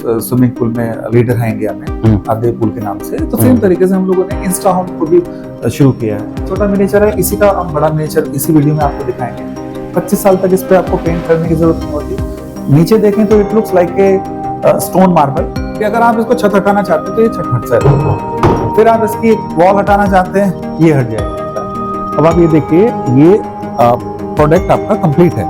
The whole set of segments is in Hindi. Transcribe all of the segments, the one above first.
स्विमिंग पूल में लीडर है इंडिया में, आधे पूल के नाम से। तो सेम तरीके से हम लोगों ने इंस्टा होम को भी शुरू किया है। छोटा मिनिएचर है, इसी का हम बड़ा मिनिएचर इसी वीडियो में आपको दिखाएंगे। 25 साल तक इस पे आपको पेंट करने की जरूरत नहीं होती। नीचे देखें तो it looks like a stone marble. कि अगर आप इसको छत हटाना चाहते हैं तो ये छत हट जाएगा, फिर आप इसकी वॉल हटाना चाहते हैं ये हट जाएगा। अब आप ये देखिए, ये प्रोडक्ट आपका कंप्लीट है।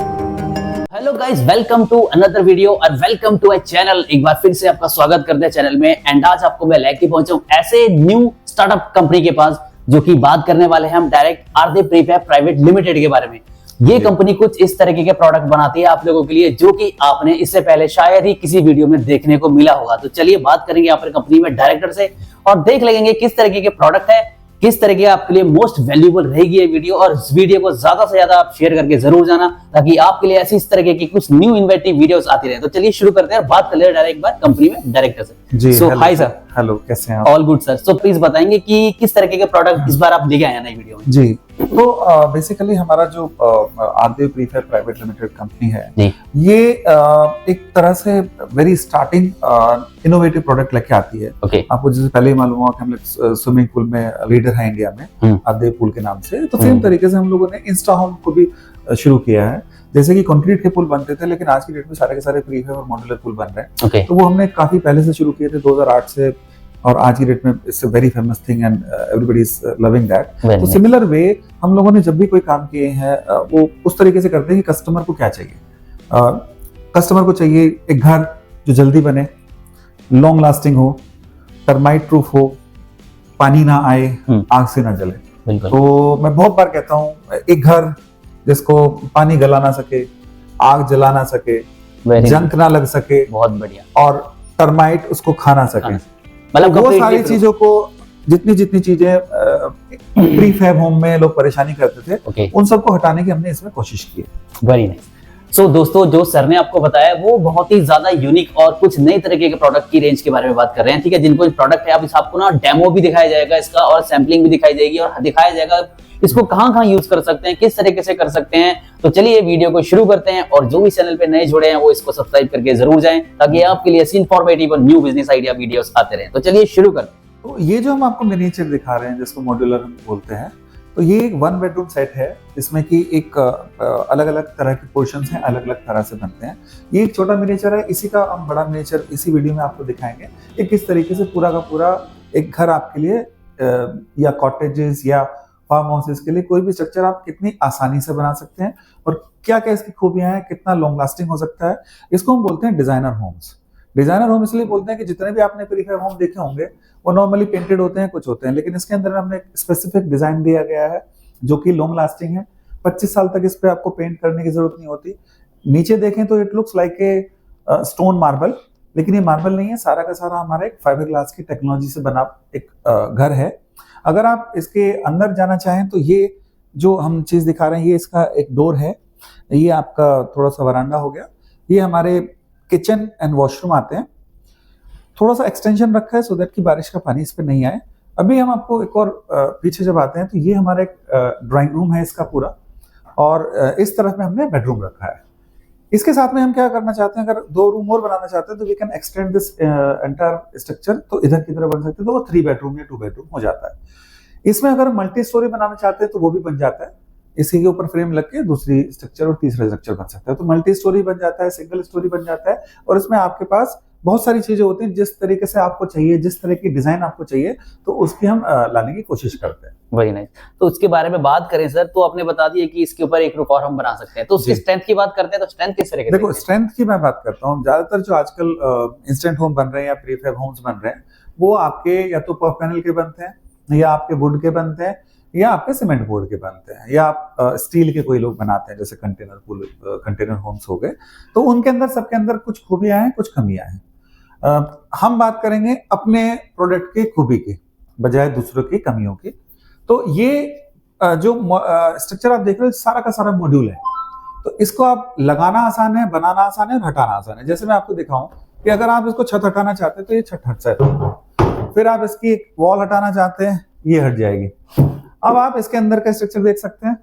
Hello guys, welcome to another video और वेलकम टू अ चैनल। एक बार फिर से आपका स्वागत करते हैं चैनल में। एंड आज आपको मैं लेके पहुंचा हूं ऐसे न्यू स्टार्टअप कंपनी के पास जो कि बात करने वाले हैं हम direct RJ prefab private limited के बारे में। ये कंपनी कुछ इस तरीके के प्रोडक्ट बनाती है आप लोगों के लिए जो कि आपने इससे पहले शायद ही किसी वीडियो में देखने को मिला होगा। तो चलिए बात करेंगे यहाँ पर कंपनी में डायरेक्टर से और देख लेंगे किस तरीके के प्रोडक्ट है, किस तरह की आपके लिए मोस्ट वैल्यूएबल रहेगी ये वीडियो। और इस वीडियो को ज्यादा से ज्यादा आप शेयर करके जरूर जाना ताकि आपके लिए ऐसी इस तरह की कुछ न्यू इनोवेटिव वीडियोस आती रहे। तो चलिए शुरू करते हैं और बात कर लेते हैं डायरेक्ट एक बार कंपनी में डायरेक्टर से। जी सो हाय सर। हेलो, कैसे हैं आप? All good sir. So please बताएंगे कि किस तरीके के प्रोडक्ट इस बार आप लेके आए हैं नई वीडियो में। जी, तो बेसिकली हमारा जो RJ prefab private limited company है, ये एक तरह से वेरी स्टार्टिंग इनोवेटिव प्रोडक्ट लेके आती है। आपको जैसे पहले ही मालूम हुआ कि हम लोग स्विमिंग पूल में लीडर है इंडिया में, आधे पूल के नाम से। तो सेम तरीके से हम लोगों ने इंस्टा होम को भी शुरू किया है। जैसे कि कंक्रीट के पुल बनते थे, लेकिन आज की डेट में सारे के सारे प्रीफैब और मॉड्यूलर पुल बन रहे हैं। तो वो हमने काफी पहले से शुरू किए थे, 2008 से, और आज की डेट में it's a very famous thing and everybody is loving that. तो सिमिलर वे हम लोगों ने जब भी कोई काम किए हैं वो उस तरीके से करते हैं कि कस्टमर को क्या चाहिए। कस्टमर को चाहिए एक घर जो जल्दी बने, लॉन्ग लास्टिंग हो, टर्माइट प्रूफ हो, पानी ना आए, आग से ना जले। तो मैं बहुत बार कहता हूँ, एक घर जिसको पानी गला ना सके, आग जला ना सके, जंक ना लग सके, बहुत बढ़िया, और टर्माइट उसको खा ना सके। मतलब वो सारी चीजों को, जितनी चीजें प्रीफैब होम में लोग परेशानी करते थे, उन सबको हटाने की हमने इसमें कोशिश की है। Very nice. सो दोस्तों, जो सर ने आपको बताया वो बहुत ही ज्यादा यूनिक और कुछ नई तरीके के प्रोडक्ट की रेंज के बारे में बात कर रहे हैं। ठीक है, जिनको प्रोडक्ट है, आप आपको ना डेमो भी दिखाया जाएगा इसका और सैम्पलिंग भी दिखाई जाएगी और दिखाया जाएगा इसको कहां यूज कर सकते हैं, किस तरीके से कर सकते हैं। तो चलिए वीडियो को शुरू करते हैं और जो भी चैनल पे नए जुड़े हैं वो इसको सब्सक्राइब करके जरूर जाएं ताकि आपके लिए ऐसी इंफॉर्मेटिव और न्यू बिजनेस आइडिया वीडियोस आते रहें। तो चलिए शुरू करते हैं। तो ये जो हम आपको मिनिएचर दिखा रहे हैं, जिसको मॉड्यूलर बोलते हैं, तो ये एक 1 बेडरूम सेट है जिसमें कि एक अलग अलग तरह के पोर्शंस हैं, अलग अलग तरह से बनते हैं। ये एक छोटा मिनिएचर है, इसी का हम बड़ा मिनिएचर इसी वीडियो में आपको दिखाएंगे कि किस तरीके से पूरा का पूरा एक घर आपके लिए या कॉटेजेस या फार्म हाउसेस के लिए कोई भी स्ट्रक्चर आप कितनी आसानी से बना सकते हैं और क्या क्या इसकी खूबियां हैं, कितना लॉन्ग लास्टिंग हो सकता है। इसको हम बोलते हैं डिजाइनर होम्स। डिजाइनर होम इसलिए बोलते हैं कि जितने भी आपने प्रीफैब होम देखे होंगे वो नॉर्मली पेंटेड होते हैं, कुछ होते हैं, लेकिन इसके अंदर हमने स्पेसिफिक डिजाइन दिया गया है जो कि लॉन्ग लास्टिंग है। 25 साल तक इस पे आपको पेंट करने की जरूरत नहीं होती। नीचे देखें तो it looks like a stone marble, लेकिन ये मार्बल नहीं है, सारा का सारा हमारा एक फाइबर ग्लास की टेक्नोलॉजी से बना एक घर है। अगर आप इसके अंदर जाना चाहें तो ये जो हम चीज दिखा रहे हैं, ये इसका एक डोर है, ये आपका थोड़ा सा वरांडा हो गया। ये हमारे किचन एंड वॉशरूम आते हैं, थोड़ा सा एक्सटेंशन रखा है सो दैट कि बारिश का पानी इस पे नहीं आए। अभी हम आपको एक और पीछे जब आते हैं तो ये हमारा एक ड्राइंग रूम है इसका पूरा, और इस तरफ में हमने बेडरूम रखा है। इसके साथ में हम क्या करना चाहते हैं, अगर 2 रूम और बनाना चाहते हैं तो we can extend this entire structure, तो इधर की तरह बन सकते हैं, तो वो 3 बेडरूम या 2 बेडरूम हो जाता है। इसमें अगर मल्टी स्टोरी बनाना चाहते हैं तो वो भी बन जाता है। इसी के ऊपर फ्रेम लग के दूसरी स्ट्रक्चर और तीसरा स्ट्रक्चर बन सकता है। तो मल्टी स्टोरी बन जाता है, सिंगल स्टोरी बन जाता है, और इसमें आपके पास बहुत सारी चीजें होती हैं जिस तरीके से आपको चाहिए, जिस तरह की डिजाइन आपको चाहिए, तो उसकी हम लाने की कोशिश करते हैं। Very nice. तो उसके बारे में बात करें सर, तो आपने बता दिया कि इसके ऊपर एक रूफ और हम बना सकते हैं, तो उसकी स्ट्रेंथ की बात करते हैं तो स्ट्रेंथ किस तरह की? देखो, स्ट्रेंथ की मैं बात करता हूँ। ज्यादातर जो आजकल इंस्टेंट होम बन रहे हैं या प्रीफैब होम्स बन रहे हैं, वो आपके या तो पर्फ पैनल के बनते हैं, या आपके वुड के बनते हैं, या आपके सीमेंट बोर्ड के बनते हैं, या आप स्टील के कोई लोग बनाते हैं, जैसे कंटेनर होम्स हो गए। तो उनके अंदर, सबके अंदर कुछ खूबियां हैं, कुछ कमियां हैं। हम बात करेंगे अपने प्रोडक्ट की खूबी की बजाय दूसरों की कमियों की। तो ये जो स्ट्रक्चर आप देख रहे हो, सारा का सारा मॉड्यूल है। तो इसको आप लगाना आसान है, बनाना आसान है और हटाना आसान है। जैसे मैं आपको दिखाऊं कि अगर आप इसको छत हटाना चाहते हैं तो ये छत हट जाएगी, फिर आप इसकी वॉल हटाना चाहते हैं, ये हट जाएगी। अब आप इसके अंदर का स्ट्रक्चर देख सकते हैं,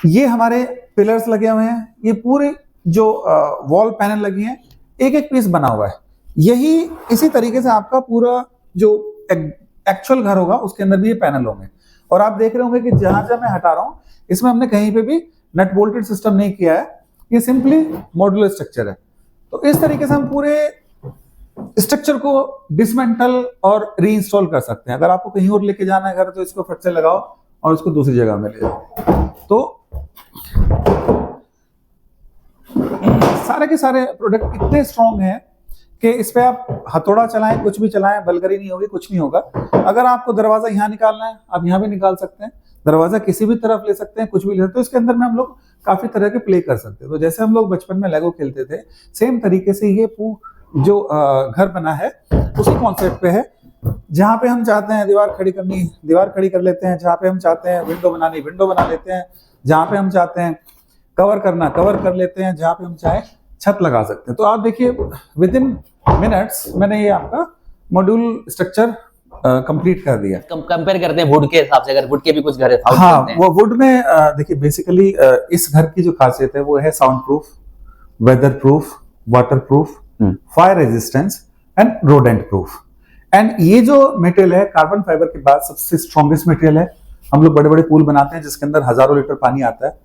ये हमारे पिलर्स लगे हुए हैं, ये पूरे जो वॉल पैनल लगी हैं, एक एक पीस बना हुआ है। यही इसी तरीके से आपका पूरा जो एक्चुअल घर होगा उसके अंदर भी ये पैनल होंगे। और आप देख रहे होंगे कि जहां जहां मैं हटा रहा हूं इसमें हमने कहीं पे भी नट बोल्टेड सिस्टम नहीं किया है, ये सिंपली मॉड्यूलर स्ट्रक्चर है। तो इस तरीके से हम पूरे स्ट्रक्चर को डिसमेंटल और रीइंस्टॉल कर सकते हैं। अगर आपको कहीं और लेके जाना है घर तो इसको फट से लगाओ और इसको दूसरी जगह में ले जाओ। तो सारे के सारे प्रोडक्ट इतने स्ट्रॉन्ग हैं कि इस पे आप हथौड़ा चलाएं, कुछ भी चलाएं, बलगरी नहीं होगी, कुछ नहीं होगा। अगर आपको दरवाजा यहाँ निकालना है आप यहाँ भी निकाल सकते हैं, दरवाजा किसी भी तरफ ले सकते हैं, कुछ भी ले सकते हैं। तो इसके अंदर में हम लोग काफी तरह के प्ले कर सकते हैं। तो जैसे हम लोग बचपन में लेगो खेलते थे, सेम तरीके से ये जो घर बना है उसी कॉन्सेप्ट पे है। जहाँ पे हम चाहते हैं दीवार खड़ी करनी, दीवार खड़ी कर लेते हैं। जहाँ पे हम चाहते हैं विंडो बनानी, विंडो बना लेते हैं। जहाँ पे हम चाहते हैं कवर करना, कवर कर लेते हैं। जहाँ पे हम चाहे छत लगा सकते हैं। तो आप देखिए विद इन मिनट्स मैंने ये आपका मॉड्यूल स्ट्रक्चर कंप्लीट कर दिया। कंपेयर करते हैं वुड के हिसाब से, अगर वुड के भी कुछ घर है, हाँ, वो वुड में देखिए बेसिकली इस घर की जो खासियत है वो है sound proof, weather proof, water proof, fire resistance and rodent proof. And ये जो मटेरियल है कार्बन फाइबर के बाद सबसे स्ट्रॉन्गेस्ट मटेरियल है। हम लोग बड़े बड़े पूल बनाते हैं जिसके अंदर हजारों लीटर पानी आता है,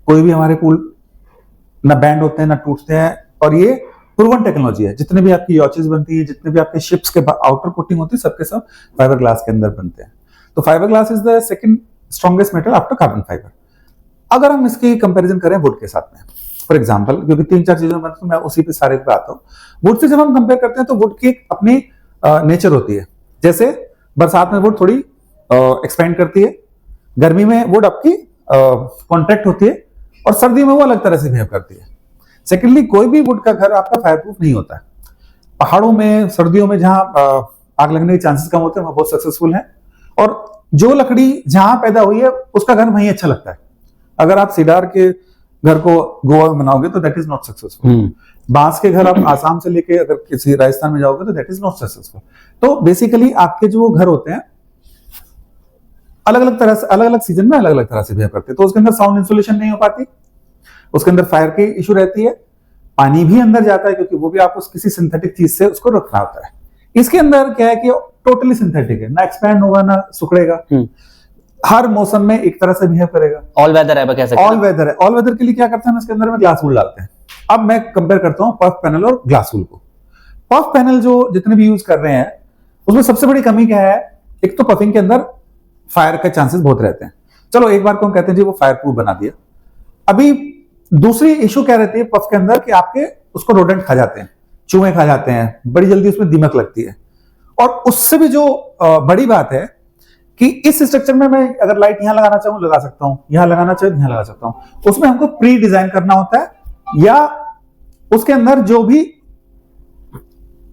कोई भी हमारे पूल ना बैंड होते हैं ना टूटते हैं। और ये प्रूवन टेक्नोलॉजी है। जितने भी आपकी यॉचेस बनती है, जितने भी आपके शिप्स के आउटर कोटिंग होती है, सबके सब फाइबर ग्लास के अंदर बनते हैं। तो fibre glass is the second strongest metal after carbon fibre. अगर हम इसकी कंपैरिजन करें वुड के साथ में, फॉर एग्जांपल, क्योंकि 3-4 चीजों में तो मैं उसी पे सारे पे आता हूँ। वुड से जब हम कंपेयर करते हैं तो वुड की एक अपनी नेचर होती है। जैसे बरसात में वुड थोड़ी एक्सपेंड करती है, गर्मी में वुड आपकी कॉन्ट्रैक्ट होती है, और सर्दी में वो अलग तरह से बिहेव करती है। सेकेंडली, कोई भी वुड का घर आपका फायर प्रूफ नहीं होता है। पहाड़ों में सर्दियों में जहां आग लगने के चांसेस कम होते हैं वहां बहुत सक्सेसफुल है। और जो लकड़ी जहां पैदा हुई है उसका घर वहीं अच्छा लगता है। अगर आप सिडार के घर को गोवा में बनाओगे तो दैट इज नॉट सक्सेसफुल। बांस के घर आप आसाम से लेके अगर किसी राजस्थान में जाओगे तो दैट इज नॉट सक्सेसफुल। तो बेसिकली आपके जो घर होते हैं अलग अलग तरह से, अलग अलग सीजन में अलग अलग तरह से बिहेव करते हैं। तो उसके अंदर साउंड इंसुलेशन नहीं हो पाती, उसके अंदर फायर की इशू रहती है, पानी भी अंदर जाता है क्योंकि वो भी आपको किसी सिंथेटिक चीज से उसको रखना होता है। इसके अंदर क्या है कि टोटली सिंथेटिक है, ना एक्सपैंड होगा ना सुखड़ेगा, हर मौसम में एक तरह से बिहेव करेगा। ऑल वेदर है, कह सकते हैं। ऑल वेदर है। ऑल वेदर के लिए क्या करते हैं हम इसके अंदर में ग्लास वूल डालते हैं। अब मैं कंपेयर करता हूँ पफ पैनल और ग्लास वूल को। पफ पैनल जो जितने भी यूज कर रहे हैं उसमें सबसे बड़ी कमी क्या है, एक तो पफिंग के अंदर फायर का चांसेस बहुत रहते हैं। चलो एक बार को हम कहते हैं जी वो फायर प्रूफ बना दिया। अभी दूसरी इशू क्या रहती है पफ के अंदर कि आपके उसको रोडेंट खा जाते हैं, चूहे खा जाते हैं, बड़ी जल्दी उसमें दीमक लगती है। और उससे भी जो बड़ी बात है कि इस स्ट्रक्चर में मैं अगर लाइट यहां लगाना चाहूं लगा सकता हूं, यहां लगाना चाहूं यहां लगा सकता हूं। उसमें हमको प्री डिजाइन करना होता है, या उसके अंदर जो भी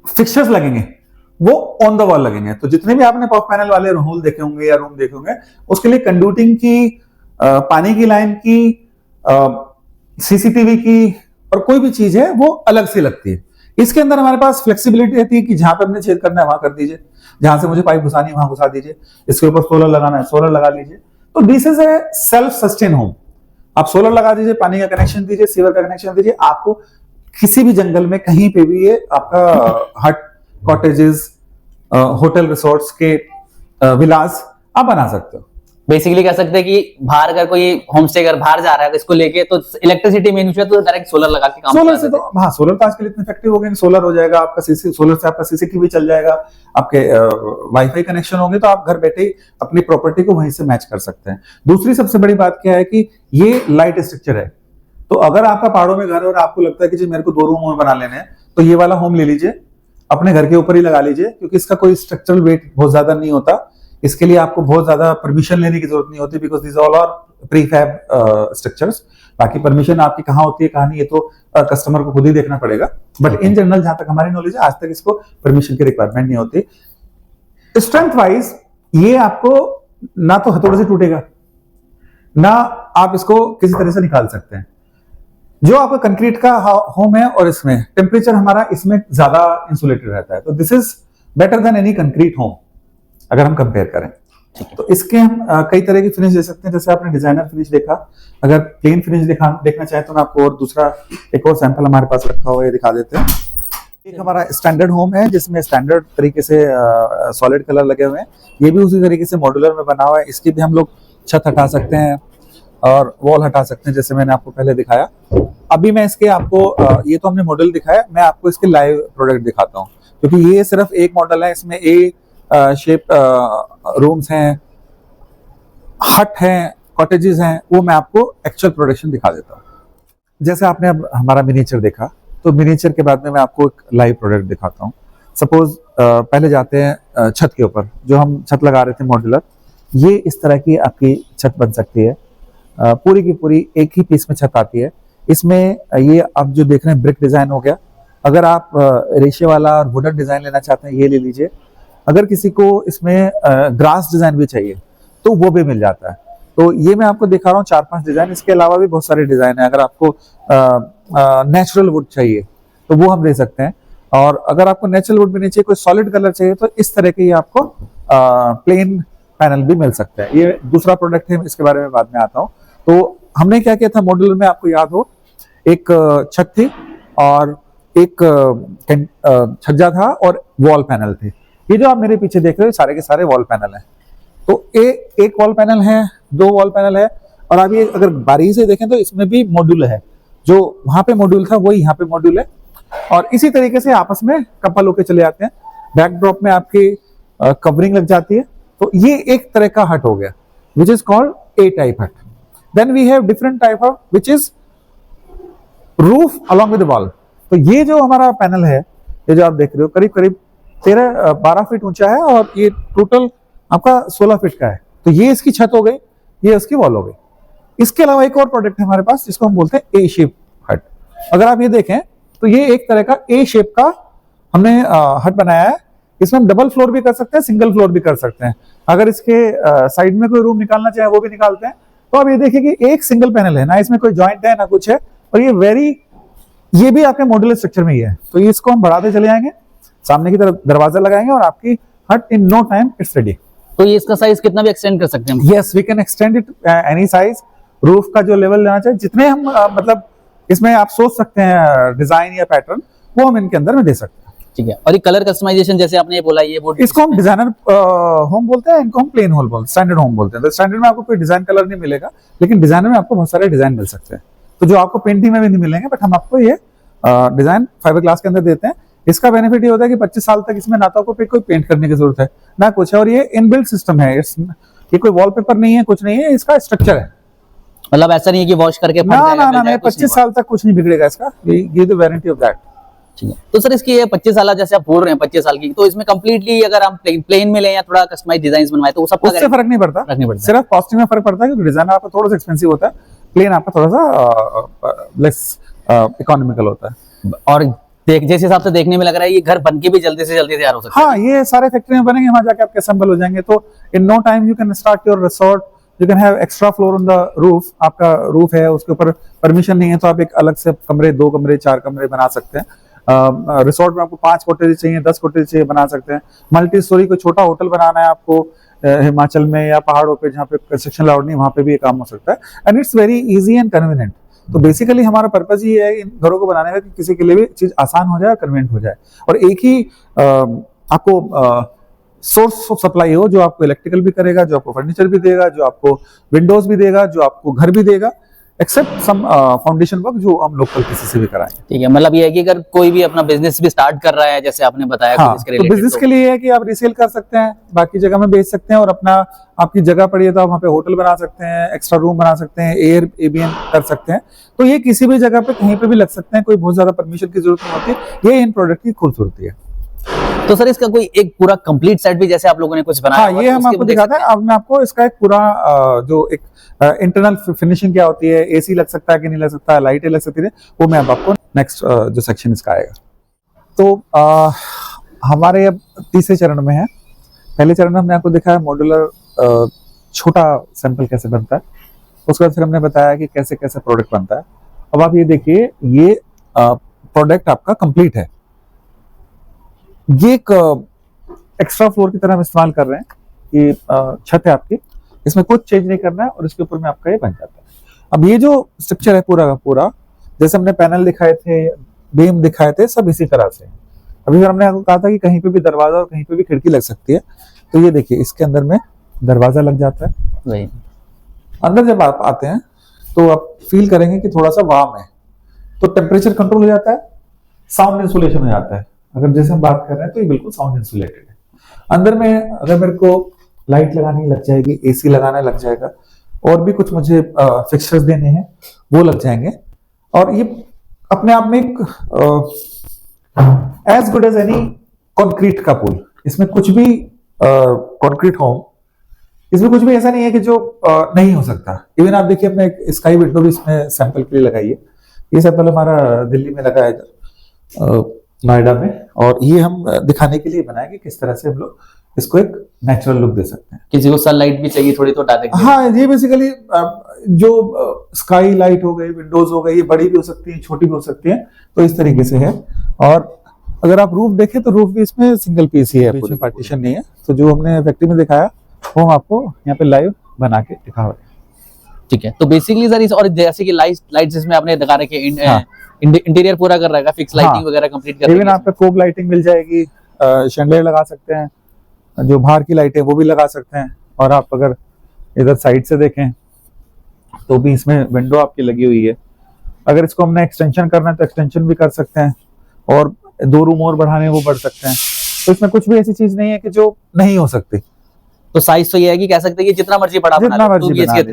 फिक्सचर्स लगेंगे वो ऑन द वॉल लगेंगे। तो जितने भी आपने पफ पैनल वाले होल देखे होंगे या रूम देखे होंगे उसके लिए कंडक्टिंग की, पानी की लाइन की, सीसीटीवी की और कोई भी चीज है वो अलग से लगती है। इसके अंदर हमारे पास फ्लेक्सिबिलिटी रहती है कि जहां पे हमने छेद करना है वहां कर दीजिए, जहां से मुझे पाइप घुसानी है वहां घुसा दीजिए, इसके ऊपर सोलर लगाना है सोलर लगा लीजिए। तो this is a self sustain home. आप सोलर लगा दीजिए, पानी का कनेक्शन दीजिए, सीवर का कनेक्शन दीजिए, आपको किसी भी जंगल में कहीं पे भी ये आपका हट, कॉटेजेस, होटल रिसोर्ट्स के विलास आप बना सकते हो। बेसिकली कह सकते हैं कि बाहर अगर कोई होम स्टे अगर बाहर जा रहा है इसको लेके, तो इलेक्ट्रिसिटी मेन इशू है, तो डायरेक्ट सोलर लगा के काम सोलर से तो हाँ, सोलर तो आजकल इतने इफेक्टिव हो गए। सोलर हो जाएगा आपका, सोलर से आपका सीसीटीवी चल जाएगा, आपके वाईफाई कनेक्शन होंगे, तो आप घर बैठे ही अपनी प्रॉपर्टी को वहीं से मैच कर सकते हैं। दूसरी सबसे बड़ी बात क्या है कि ये लाइट स्ट्रक्चर है। तो अगर आपका पहाड़ों में घर है और आपको लगता है कि जी मेरे को 2 रूम बना लेने हैं, तो ये वाला होम ले लीजिए, अपने घर के ऊपर ही लगा लीजिए, क्योंकि इसका कोई स्ट्रक्चरल वेट बहुत ज्यादा नहीं होता। इसके लिए आपको बहुत ज्यादा परमिशन लेने की जरूरत नहीं होती, because this all are prefab structures. बाकी परमिशन आपकी कहाँ होती है कहाँ नहीं, ये तो कस्टमर को खुद ही देखना पड़ेगा। बट इन जनरल जहां तक हमारी नॉलेज है, आज तक इसको परमिशन की रिक्वायरमेंट नहीं होती। स्ट्रेंथ वाइज ये आपको ना तो हथौड़े से टूटेगा, ना आप इसको किसी तरह से निकाल सकते हैं। जो आपका कंक्रीट का होम है और इसमें टेम्परेचर हमारा इसमें ज्यादा इंसुलेटेड रहता है, तो this is better than any concrete home अगर हम कंपेयर करें। तो इसके हम कई तरह की फिनिश दे सकते हैं। जैसे आपने डिजाइनर फिनिश देखा, अगर प्लेन फिनिश देखना चाहे तो मैं आपको और दूसरा एक और सैंपल हमारे पास रखा हुआ है दिखा देते हैं। एक हमारा स्टैंडर्ड होम है जिसमें स्टैंडर्ड तरीके से सॉलिड कलर लगे हुए हैं। ये भी उसी तरीके से मॉड्यूलर में बना हुआ है। इसकी भी हम लोग छत हटा सकते हैं और वॉल हटा सकते हैं, जैसे मैंने आपको पहले दिखाया। अभी मैं इसके आपको ये तो हमने मॉडल दिखाया, मैं आपको इसके लाइव प्रोडक्ट दिखाता हूँ, क्योंकि ये सिर्फ एक मॉडल है। इसमें ए शेप रूम्स हैं, हट हैं, कॉटेजेस हैं, वो मैं आपको एक्चुअल प्रोडक्शन दिखा देता हूँ। जैसे आपने अब हमारा मिनिएचर देखा, तो मिनिएचर के बाद में मैं आपको एक लाइव प्रोडक्ट दिखाता हूँ। सपोज पहले जाते हैं छत के ऊपर, जो हम छत लगा रहे थे मॉड्यूलर। ये इस तरह की आपकी छत बन सकती है, पूरी की पूरी एक ही पीस में छत आती है। इसमें ये आप जो देख रहे हैं ब्रिक डिजाइन हो गया। अगर आप रेशे वाला और वुडन डिजाइन लेना चाहते हैं, ये ले लीजिए। अगर किसी को इसमें ग्रास डिजाइन भी चाहिए तो वो भी मिल जाता है। तो ये मैं आपको दिखा रहा हूँ 4-5 डिजाइन। इसके अलावा भी बहुत सारे डिजाइन है। अगर आपको नेचुरल वुड चाहिए तो वो हम दे सकते हैं, और अगर आपको नेचुरल वुड भी नहीं चाहिए, कोई सॉलिड कलर चाहिए, तो इस तरह के ये आपको प्लेन पैनल भी मिल सकता है। ये दूसरा प्रोडक्ट है, इसके बारे में बाद में आता हूँ। तो हमने क्या किया था मॉड्यूलर में, आपको याद हो, एक छत थी और एक छज्जा था और वॉल पैनल थे। ये जो आप मेरे पीछे देख रहे हो सारे के सारे वॉल पैनल हैं। तो एक वॉल पैनल है, 2 वॉल पैनल है, और आप ये अगर बारीकी से देखें तो इसमें भी मॉड्यूल है। जो वहां पे मॉड्यूल था वही यहाँ पे मॉड्यूल है, और इसी तरीके से आपस में कपल होके चले जाते हैं। बैकड्रॉप में आपकी कवरिंग लग जाती है। तो ये एक तरह का हट हो गया, which is called a type hut. Then we have different type of which is roof along with wall. तो ये जो हमारा पैनल है, ये जो आप देख रहे हो, करीब करीब 13-12 फीट ऊंचा है, और ये टोटल आपका 16 फीट का है। तो ये इसकी छत हो गई, ये उसकी वॉल हो गई। इसके अलावा एक और प्रोडक्ट है हमारे पास जिसको हम बोलते हैं ए शेप हट। अगर आप ये देखें तो ये एक तरह का ए शेप का हमने हट बनाया है। इसमें हम डबल फ्लोर भी कर सकते हैं, सिंगल फ्लोर भी कर सकते हैं। अगर इसके साइड में कोई रूम निकालना चाहे वो भी निकालते हैं। तो आप ये देखिए कि एक सिंगल पैनल है ना, इसमें कोई जॉइंट है ना कुछ है, और ये भी आपके मॉड्यूलर स्ट्रक्चर में ही है। तो इसको हम बढ़ाते चले जाएंगे, सामने की तरफ दरवाजा लगाएंगे, और आपकी hut in no time it's ready. तो ये इसका साइज कितना भी एक्सटेंड कर सकते हैं? Yes, we can extend it any size. Roof का जो लेवल लेना चाहिए, जितने हम मतलब इसमें आप सोच सकते हैं डिजाइन या पैटर्न, वो हम इनके अंदर में दे सकते हैं। ठीक है। और ये कलर कस्टमाइजेशन जैसे आपने बोला, ये बोर्ड इसको हम डिजाइनर होम बोलते हैं, इनको हम प्लेन होल बोलते हैं, स्टैंडर्ड होम बोलते हैं। तो स्टैंडर्ड में आपको कोई डिजाइन कलर नहीं मिलेगा, लेकिन डिजाइनर में आपको बहुत सारे डिजाइन मिल सकते हैं। तो जो आपको पेंटिंग में भी नहीं मिलेंगे, बट हम आपको ये डिजाइन फाइबर ग्लास के अंदर देते हैं। इसका बेनिफिट ये होता है कि 25 साल तक इसमें ना तो आपको कोई पेंट करने की जरूरत है ना कुछ है, और ये इनबिल्ट सिस्टम है। ये कोई वॉलपेपर नहीं है, कुछ नहीं है, इसका स्ट्रक्चर है। मतलब ऐसा नहीं है कि वॉश करके ना 25 साल तक कुछ नहीं बिगड़ेगा इसका। ये द वारंटी ऑफ दैट। ठीक है। तो सर इसकी ये 25 साल जैसे आप बोल रहे हैं 25 साल की, तो इसमें कंप्लीटली अगर हम प्लेन में लें या थोड़ा कस्टमाइज डिजाइन बनवाए तो वो सब उससे फर्क नहीं पड़ता, सिर्फ कॉस्टिंग में फर्क पड़ता है, क्योंकि डिजाइन आपका थोड़ा सा एक्सपेंसिव होता है, प्लेन आपका थोड़ा सा लेस इकोनॉमिकल होता है। और जिस हिसाब से देखने में लग रहा है ये घर बन के भी जल्दी से जल्दी तैयार हो सकता है। हाँ, ये सारे फैक्ट्री में बनेंगे, वहां जाके आपके असेंबल हो जाएंगे। तो in no time you can start your resort. You can have extra floor on the roof. आपका रूफ है, उसके ऊपर परमिशन नहीं है, तो आप एक अलग से कमरे, 2 कमरे, 4 कमरे बना सकते हैं। रिसोर्ट में आपको 5 कॉटेज चाहिए, 10 कॉटेज चाहिए, बना सकते हैं। मल्टी स्टोरी कोई छोटा होटल बनाना है आपको हिमाचल में या पहाड़ों पे जहाँ पे कंस्ट्रक्शन अलाउड नहीं, वहां पे भी ये काम हो सकता है। And it's very easy and convenient. तो बेसिकली हमारा पर्पज ये है इन घरों को बनाने का कि किसी के लिए भी चीज आसान हो जाए और कन्वीनियंट हो जाए, और एक ही आपको सोर्स ऑफ सप्लाई हो, जो आपको इलेक्ट्रिकल भी करेगा, जो आपको फर्नीचर भी देगा, जो आपको विंडोज भी देगा, जो आपको घर भी देगा, एक्सेप्ट सम फाउंडेशन वर्क जो हम लोकल किसी से भी कराएंगे। ठीक है। मतलब ये है कि अगर कोई भी अपना बिजनेस भी स्टार्ट कर रहा है, जैसे आपने बताया, हाँ, तो बिजनेस के लिए है कि आप रीसेल कर सकते हैं, बाकी जगह में बेच सकते हैं, और अपना आपकी जगह पड़ी है तो आप वहाँ पे होटल बना सकते हैं, एक्स्ट्रा रूम बना सकते हैं, एयरबीएन कर सकते हैं। तो ये किसी भी जगह पे कहीं पे भी लग सकते हैं, कोई बहुत ज्यादा परमिशन की जरूरत नहीं होती। ये इन प्रोडक्ट की खूबसूरती है। तो सर इसका कोई एक पूरा कंप्लीट सेट भी जैसे आप लोगों ने कुछ बनाया? हाँ, ये हम आपको दिखाते हैं। अब मैं आपको इसका एक पूरा जो एक इंटरनल फिनिशिंग क्या होती है, एसी लग सकता है कि नहीं लग सकता है, लाइटें लग सकती है, वो मैं अब आपको नेक्स्ट जो सेक्शन इसका आएगा। तो हमारे अब तीसरे चरण में है। पहले चरण में हमने आपको दिखाया मॉड्यूलर छोटा सैंपल कैसे बनता है, उसके बाद फिर हमने बताया कि कैसे कैसे प्रोडक्ट बनता है। अब आप ये देखिए, ये प्रोडक्ट आपका कंप्लीट है। ये एक एक्स्ट्रा फ्लोर की तरह हम इस्तेमाल कर रहे हैं। ये छत है आपकी, इसमें कुछ चेंज नहीं करना है, और इसके ऊपर में आपका ये बन जाता है। अब ये जो स्ट्रक्चर है पूरा का पूरा, जैसे हमने पैनल दिखाए थे, बीम दिखाए थे, सब इसी तरह से। अभी हमने आपको कहा था कि कहीं पे भी दरवाजा और कहीं पे भी खिड़की लग सकती है, तो ये देखिए इसके अंदर में दरवाजा लग जाता है। वही अंदर जब आप आते हैं तो आप फील करेंगे कि थोड़ा सा वार्म है, तो टेम्परेचर कंट्रोल हो जाता है, साउंड इंसुलेशन हो जाता है। अगर जैसे हम बात कर रहे हैं तो ये बिल्कुल साउंड इंसुलेटेड है। अंदर में अगर मेरे को लाइट लगानी लग जाएगी, एसी लगाना लग जाएगा, और भी कुछ मुझे फिक्सचर्स देने हैं वो लग जाएंगे। और ये अपने आप में एक as good as any concrete का पुल। इसमें कुछ भी कंक्रीट होम, इसमें कुछ भी ऐसा नहीं है कि जो नहीं हो सकता। इवन आप देखिए अपने एक स्काई विंडो भी इसमें सैंपल के लिए लगाई है। ये सैंपल हमारा दिल्ली में लगा है, नोएडा में, और ये हम दिखाने के लिए बनाए कि किस तरह से हम लोग इसको एक नेचुरल लुक दे सकते हैं। किसी को सनलाइट भी चाहिए थोड़ी तो डायरेक्ट। हाँ, ये बेसिकली जो स्काई लाइट हो गई, विंडोज हो गई, ये बड़ी भी हो सकती है, छोटी भी हो सकती है, तो इस तरीके से है। और अगर आप रूफ देखें तो रूफ भी इसमें सिंगल पीस ही है, बीच में पार्टीशन नहीं है। तो जो हमने फैक्ट्री में दिखाया वो हम आपको यहाँ पे लाइव बना के दिखा रहे हैं। ठीक है, तो बेसिकली सर इस, और जैसे कि लाइट्स इसमें आपने दिखा रखे, इंटीरियर पूरा कर रखा, फिक्स लाइटिंग वगैरह कंप्लीट कर, इवन आपका कोब लाइटिंग मिल जाएगी, शैंडलियर लगा सकते हैं, जो बाहर की लाइटें वो भी लगा सकते हैं। और आप अगर इधर साइड से देखें तो भी इसमें विंडो आपकी लगी हुई है। अगर इसको हमने एक्सटेंशन करना है तो एक्सटेंशन भी कर सकते हैं, और 2 रूम और बढ़ाने वो बढ़ सकते हैं। तो इसमें कुछ भी ऐसी चीज नहीं है कि जो नहीं हो सकती। तो साइज तो ये है कि कह सकते हैं कि जितना मर्जी बड़ा बना लो, 2 BHK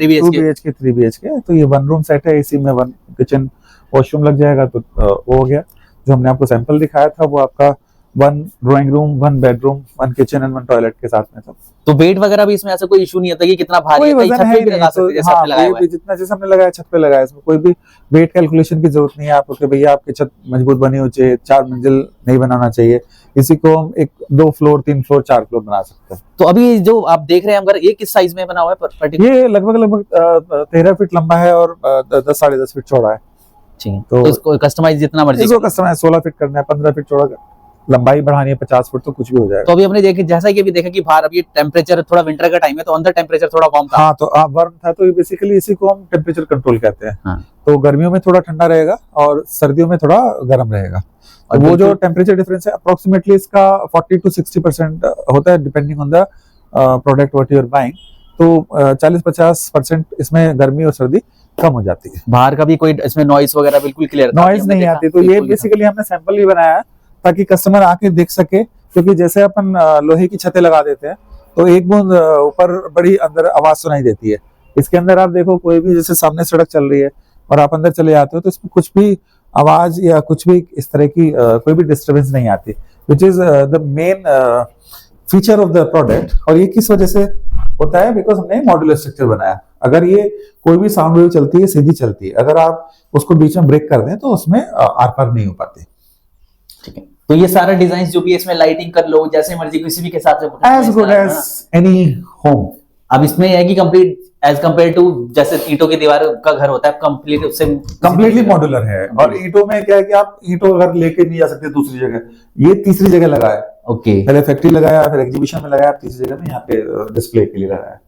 3 BHK। तो ये 1 रूम सेट है, इसी में 1 किचन वॉशरूम लग जाएगा, तो वो हो गया। जो हमने आपको सैंपल दिखाया था वो आपका 1 drawing room, 1 bedroom, 1 kitchen and 1 toilet के साथ में था। तो वेट वगैरह भी इसमें ऐसा कोई इशू नहीं होता कि कितना भारी है, छत पे भी लगा सकते हैं, जैसे आपने लगाया हुआ है। जितना जैसे हमने लगाया छत पे लगाया, इसमें कोई भी वेट कैलकुलेशन की जरूरत नहीं है आपको कि भैया आपकी छत मजबूत बनी हो चाहिए, 4 मंजिल नहीं बनाना चाहिए। इसी को हम 1-2 फ्लोर, 3 फ्लोर, 4 फ्लोर बना सकते हैं। तो अभी जो आप देख रहे हैं, अगर ये किस साइज में बना हुआ है पर्टिकुलर? ये लगभग 13 फीट लंबा है और 10-10.5 फीट चौड़ा है। ठीक है, तो इसको कस्टमाइज जितना मर्जी, इसको कस्टमाइज 16 फीट करना है, 15 फीट चौड़ा, लंबाई बढ़ानी है 50 फुट, तो कुछ भी हो जाएगा। तो अभी हमने देखे, जैसा कि अभी देखा कि बाहर अभी टेम्परेचर थोड़ा विंटर का टाइम है, तो अंदर टेम्परेचर थोड़ा वार्म था। हाँ, तो वार्म था, तो बेसिकली इसी को हम टेम्परेचर कंट्रोल कहते हैं। हाँ। तो गर्मियों में थोड़ा ठंडा रहेगा और सर्दियों में थोड़ा गर्म रहेगा। और वो जो टेम्परेचर डिफरेंस है अप्रोक्सीमेटली इसका 40 to 60% होता है, depending on the product what you are buying. तो 40-50% इसमें गर्मी और सर्दी कम हो जाती है। बाहर का भी कोई इसमें नॉइस वगैरह बिल्कुल क्लियर नॉइस नहीं आती। तो ये बेसिकली हमने सैंपल ही बनाया ताकि कस्टमर आके देख सके, क्योंकि जैसे अपन लोहे की छतें लगा देते हैं तो एक बूंद ऊपर बड़ी अंदर आवाज सुनाई देती है। इसके अंदर आप देखो, कोई भी जैसे सामने सड़क चल रही है और आप अंदर चले जाते हो तो इसमें कुछ भी आवाज या कुछ भी इस तरह की कोई भी डिस्टर्बेंस नहीं आती, which is the main feature of the product. और ये किस वजह से होता है? बिकॉज हमने मॉड्यूलर स्ट्रक्चर बनाया। अगर ये कोई भी साउंड वेव चलती है, सीधी चलती है, अगर आप उसको बीच में ब्रेक कर दें तो उसमें आर पार नहीं हो पाती। ठीक है, तो ये सारा डिजाइन जो भी है, इसमें लाइटिंग कर लो जैसे मर्जी, किसी भी के साथ as good as any home. अब इसमें है कि कंप्लीट एज कंपेयर टू जैसे ईंटों की दीवार का घर होता है, कंप्लीट उससे कंप्लीटली मॉड्यूलर है। और ईंटों में क्या है कि आप ईंटों घर लेके नहीं जा सकते दूसरी जगह, ये तीसरी जगह लगा है। ओके, पहले फैक्ट्री लगाया, फिर एग्जीबिशन में लगाया, तीसरी जगह में यहाँ पे डिस्प्ले के लिए लगाया।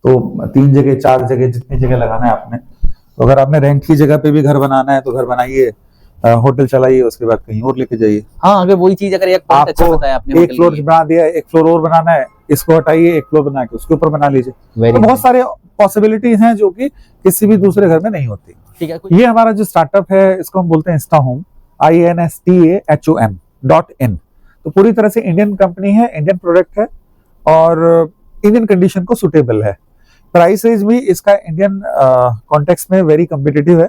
तो 3 जगह 4 जगह जितनी जगह लगाना है आपने। तो अगर आपने रेंट की जगह पे भी घर बनाना है तो घर बनाइए, होटल चलाइए, उसके बाद कहीं और लेके जाइए। हाँ, अगर वही चीज अगर एक पॉइंट अच्छा बताया आपने, एक फ्लोर बना दिया, एक फ्लोर और बनाना है, इसको हटाइए, एक फ्लोर बना के उसके ऊपर बना लीजिए। तो बहुत सारे पॉसिबिलिटीज हैं जो कि किसी भी दूसरे घर में नहीं होती। ठीक है, ये हमारा जो स्टार्टअप है इसको हम बोलते हैं InstaHome, INSTAHOM.in। तो पूरी तरह से इंडियन कंपनी है, इंडियन प्रोडक्ट है और इंडियन कंडीशन को सुटेबल है। प्राइस रेंज भी इसका इंडियन कॉन्टेक्स्ट में वेरी कम्पिटिटिव है।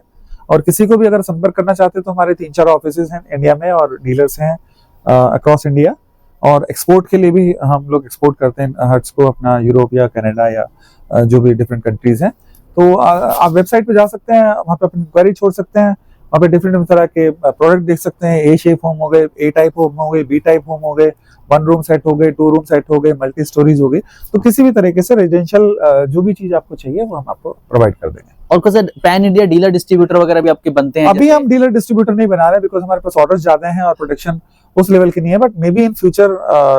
और किसी को भी अगर संपर्क करना चाहते हैं तो हमारे 3-4 ऑफिसेज हैं इंडिया में और डीलर्स हैं अक्रॉस इंडिया। और एक्सपोर्ट के लिए भी हम लोग एक्सपोर्ट करते हैं हर्ट्स को अपना यूरोप या कनाडा या जो भी डिफरेंट कंट्रीज हैं। तो आप वेबसाइट पे जा सकते हैं, वहाँ पे अपनी इंक्वायरी छोड़ सकते हैं, वहाँ पे डिफरेंट तरह के प्रोडक्ट देख सकते हैं। ए शेप होम हो गए, ए टाइप होम हो गए, बी टाइप होम हो गए, 1 रूम सेट हो गए, 2 रूम सेट हो गए, मल्टी स्टोरीज हो गई। तो किसी भी तरीके से रेजिडेंशियल जो भी चीज आपको चाहिए वो हम आपको प्रोवाइड कर देंगे। और कुछ पैन इंडिया डीलर डिस्ट्रीब्यूटर वगैरह भी आपके बनते हैं? अभी हम डीलर डिस्ट्रीब्यूटर नहीं बना रहे बिकॉज हमारे पास ऑर्डर्स ज्यादा हैं और प्रोडक्शन उस लेवल की नहीं है। But may be in future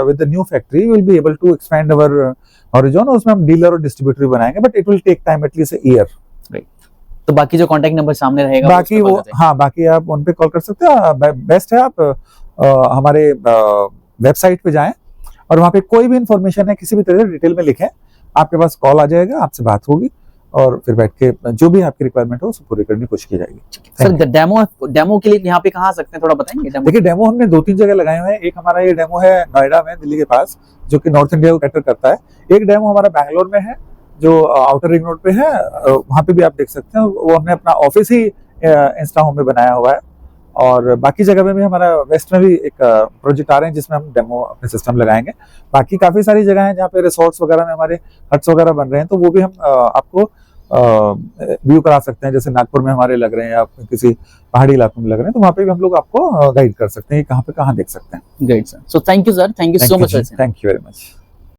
with the new factory will be able to expand our horizon. उसमें हम डीलर और डिस्ट्रीब्यूटर बनाएंगे, but it will take time, at least a year. तो बाकी जो कांटेक्ट नंबर सामने रहेगा बाकी वो, हाँ, बाकी आप उन पे कॉल कर सकते हो। बेस्ट है आप हमारे वेबसाइट पे जाएं और वहाँ पे कोई भी इंफॉर्मेशन है किसी भी तरह से डिटेल में लिखें, आपके पास कॉल आ जाएगा, आपसे बात होगी और फिर बैठ के जो भी आपकी रिक्वायरमेंट हो उसको पूरी करने की कोशिश की जाएगी। सर डेमो के लिए यहाँ पे कहाँ आ सकते हैं, थोड़ा बताएंगे? देखिए, डेमो हमने 2-3 जगह लगाए हुए हैं। एक हमारा ये डेमो है नोएडा में, दिल्ली के पास, जो कि नॉर्थ इंडिया को कैटर करता है। एक डेमो हमारा बैंगलोर में है जो आउटर रिंग रोड पे है, वहाँ पे भी आप देख सकते हैं। वो हमने अपना ऑफिस ही इंस्टा होम में बनाया हुआ है। और बाकी जगह में भी हमारा वेस्ट में भी एक प्रोजेक्ट आ रहे हैं जिसमें हम डेमो अपने सिस्टम लगाएंगे। बाकी काफी सारी जगह हैं जहाँ पे रिसोर्ट्स वगैरह में हमारे हट्स वगैरह बन रहे हैं, तो वो भी हम आपको व्यू करा सकते हैं। जैसे नागपुर में हमारे लग रहे हैं या किसी पहाड़ी इलाकों में लग रहे हैं, तो वहाँ पे भी हम लोग आपको गाइड कर सकते हैं कि कहाँ पे कहाँ देख सकते हैं। Great sir, so thank you sir, thank you so much. Thank you very much.